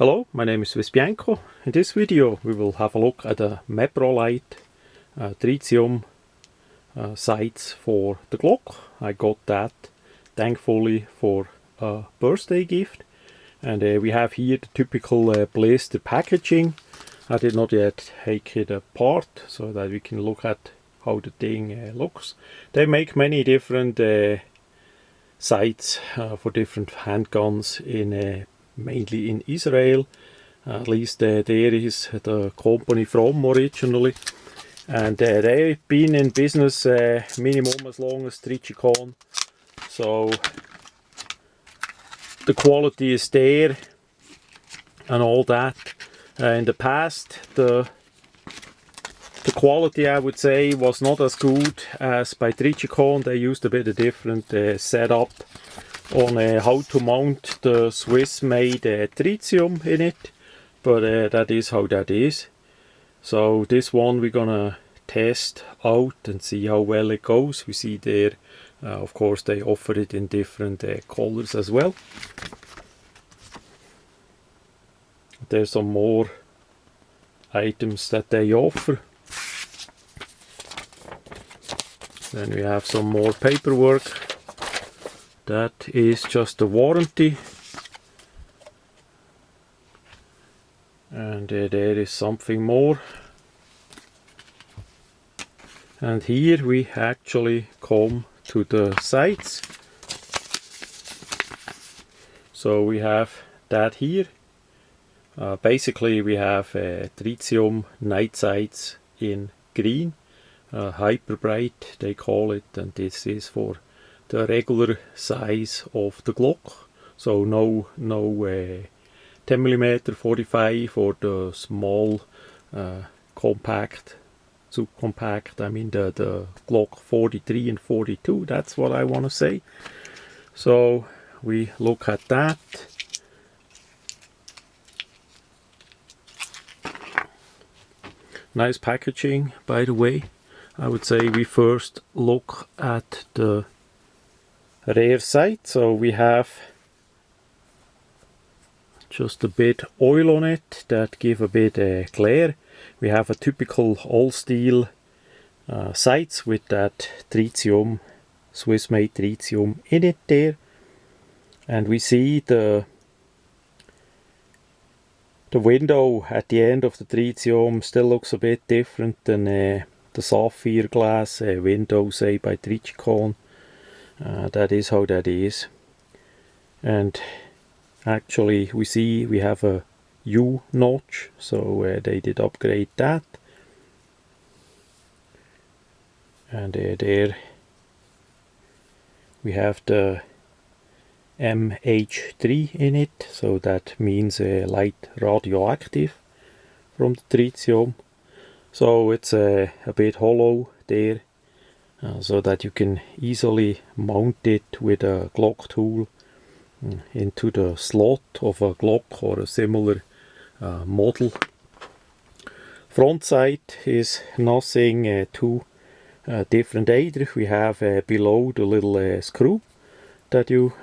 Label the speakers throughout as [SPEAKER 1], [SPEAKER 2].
[SPEAKER 1] Hello, my name is Bianco. In this video we will have a look at the meprolight tritium sights for the clock. I got that thankfully for a birthday gift, and we have here the typical blister packaging. I did not yet take it apart so that we can look at how the thing looks. They make many different sights for different handguns in mainly in Israel. At least there is the company from originally, and they've been in business minimum as long as Tritium, so the quality is there and all that. In the past the quality, I would say, was not as good as by Tritium. They used a bit of different setup on how to mount the Swiss-made tritium in it, but that is how that is. So this one we're gonna test out and see how well it goes. We see there, of course, they offer it in different colors as well. There's some more items that they offer. Then we have some more paperwork. That is just a warranty. And there is something more. And here we actually come to the sights. So we have that here. Basically we have tritium night sights in green. Hyper bright they call it, and this is for the regular size of the Glock, so no 10mm 45 or the small compact, subcompact. I mean the Glock 43 and 42, that's what I want to say. So we look at that. Nice packaging, by the way. I would say we first look at the rear sight. So we have just a bit oil on it that give a bit glare. We have a typical all steel sights with that tritium, Swiss-made tritium in it there, and we see the window at the end of the tritium still looks a bit different than the sapphire glass window, say, by Tritium. That is how that is. And actually we see we have a U notch, so they did upgrade that. And there we have the MH3 in it, so that means light radioactive from the tritium. So it's a bit hollow there, so that you can easily mount it with a Glock tool into the slot of a Glock or a similar model. Front sight is nothing too different either. We have below the little screw that you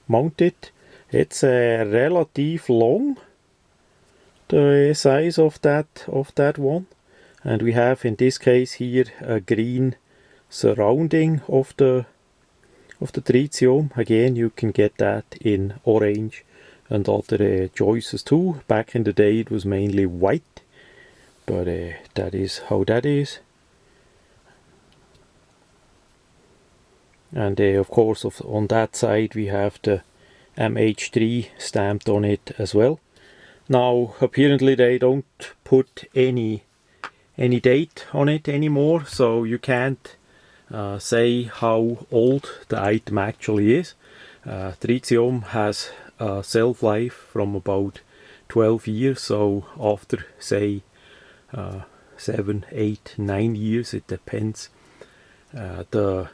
[SPEAKER 1] mount it. It's relative long, the size of that one, and we have in this case here a green surrounding of the tritium. Again, you can get that in orange and other choices too. Back in the day it was mainly white, but that is how that is. And of course on that side we have the MH3 stamped on it as well. Now apparently they don't put any date on it anymore, so you can't say how old the item actually is. Tritium has a shelf life from about 12 years, so after say 7, 8, 9 years, it depends. The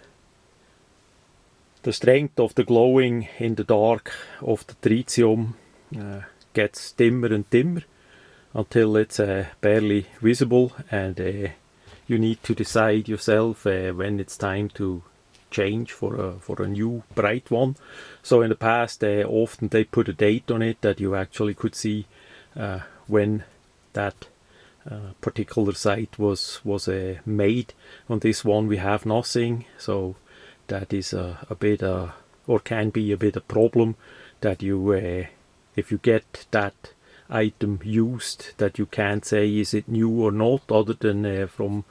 [SPEAKER 1] strength of the glowing in the dark of the tritium gets dimmer and dimmer until it's barely visible, and you need to decide yourself when it's time to change for a new bright one. So in the past, often they put a date on it that you actually could see when that particular site was made. On this one we have nothing, so that is a bit or can be a bit a problem, that you if you get that item used, that you can't say is it new or not, other than from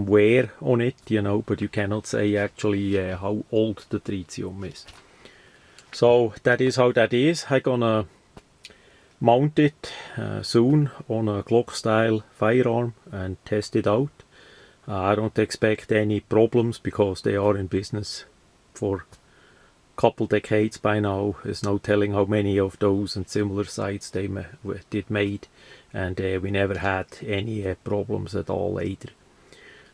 [SPEAKER 1] wear on it, you know, but you cannot say actually how old the tritium is. So that is how that is. I'm gonna mount it soon on a Glock style firearm and test it out. I don't expect any problems because they are in business for a couple decades by now. There's no telling how many of those and similar sites they did made, and we never had any problems at all either.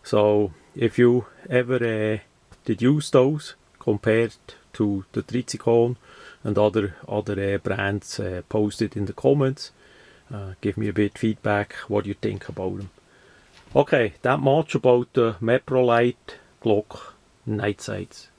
[SPEAKER 1] So if you ever did use those compared to the Trizicone and other brands, post it in the comments. Give me a bit feedback what you think about them. Okay, that much about the meprolight Glock night sights.